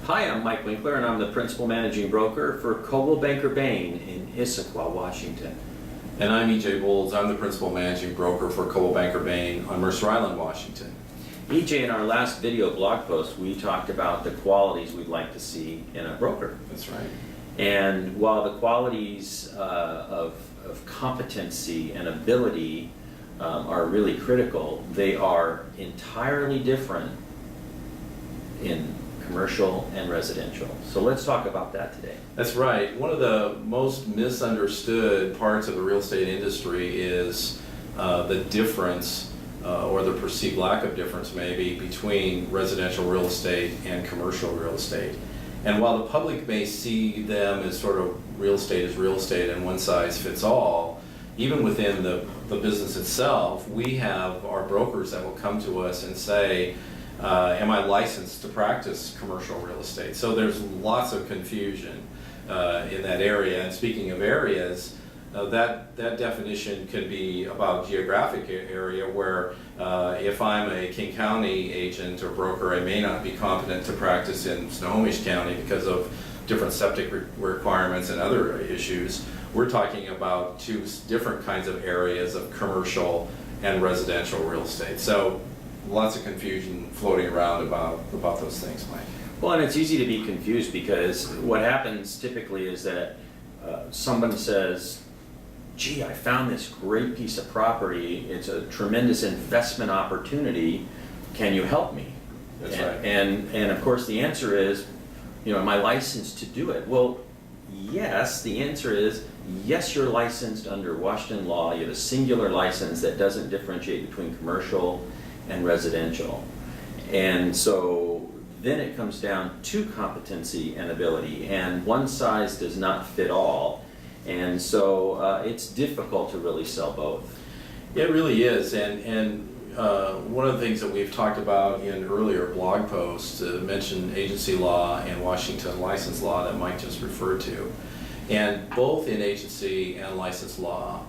Hi, I'm Mike Winkler, and I'm the Principal Managing Broker for Coldwell Banker Bain in Issaquah, Washington. And I'm E.J. Bowles. I'm the Principal Managing Broker for Coldwell Banker Bain on Mercer Island, Washington. EJ, in our last video blog post, we talked about the qualities we'd like to see in a broker. That's right. And while the qualities of competency and ability are really critical, they are entirely different in commercial and residential. So let's talk about that today. That's right. One of the most misunderstood parts of the real estate industry is the difference, or the perceived lack of difference maybe, between residential real estate and commercial real estate. And while the public may see them as sort of real estate and one size fits all, even within the business itself, we have our brokers that will come to us and say, am I licensed to practice commercial real estate? So there's lots of confusion in that area. And speaking of areas, that definition could be about geographic area where if I'm a King County agent or broker, I may not be competent to practice in Snohomish County because of different septic requirements and other issues. We're talking about two different kinds of areas of commercial and residential real estate. So lots of confusion floating around about those things, Mike. Well, and it's easy to be confused because what happens typically is that someone says, gee, I found this great piece of property. It's a tremendous investment opportunity. Can you help me? That's right. And of course the answer is, am I licensed to do it? Well, yes, the answer is yes, you're licensed under Washington law. You have a singular license that doesn't differentiate between commercial and residential. And so then it comes down to competency and ability, and one size does not fit all. And so it's difficult to really sell both. It really is, and one of the things that we've talked about in earlier blog posts mentioned agency law and Washington license law that Mike just referred to. And both in agency and license law,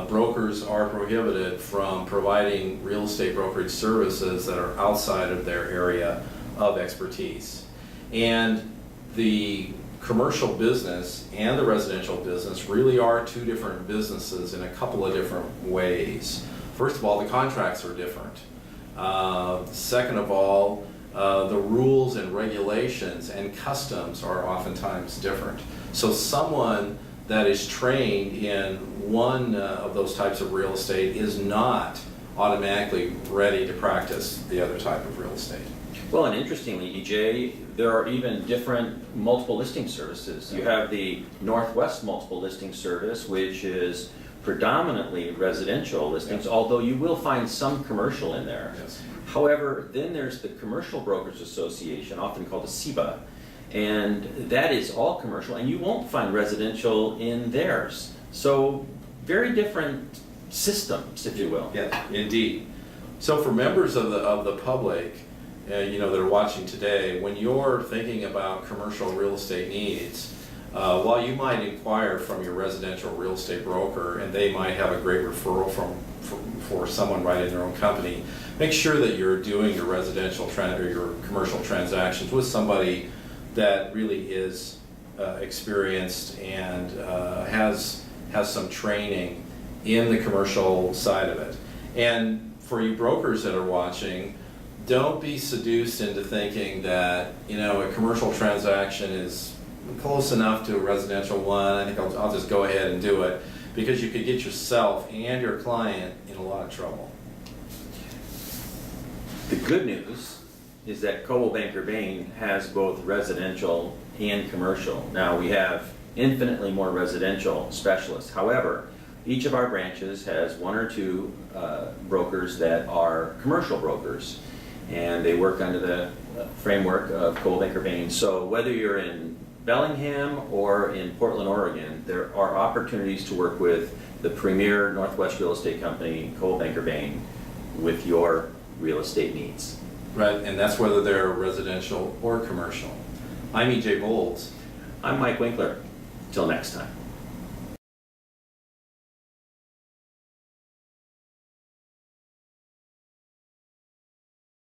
brokers are prohibited from providing real estate brokerage services that are outside of their area of expertise. And the commercial business and the residential business really are two different businesses in a couple of different ways. First of all, the contracts are different. Second of all, the rules and regulations and customs are oftentimes different. So someone that is trained in one of those types of real estate is not automatically ready to practice the other type of real estate. Well, and interestingly, EJ, there are even different multiple listing services. You have the Northwest Multiple Listing Service, which is predominantly residential listings, although you will find some commercial in there. Yes. However, then there's the Commercial Brokers Association, often called the CBBain, and that is all commercial, and you won't find residential in theirs. So very different systems, if you will. Yeah, indeed. So for members of the public, that are watching today, when you're thinking about commercial real estate needs, while you might inquire from your residential real estate broker, and they might have a great referral for someone right in their own company, make sure that you're doing your residential or your commercial transactions with somebody that really is experienced and has some training in the commercial side of it. And for you brokers that are watching, don't be seduced into thinking that a commercial transaction is close enough to a residential one. I think I'll just go ahead and do it, because you could get yourself and your client in a lot of trouble. The good news is that Coldwell Banker Bain has both residential and commercial. Now, we have infinitely more residential specialists. However, each of our branches has one or two brokers that are commercial brokers, and they work under the framework of Coldwell Banker Bain. So whether you're in Bellingham or in Portland, Oregon, there are opportunities to work with the premier Northwest real estate company, Coldwell Banker Bain, with your real estate needs. Right, and that's whether they're residential or commercial. I'm E.J. Bowles. I'm Mike Winkler. Till next time.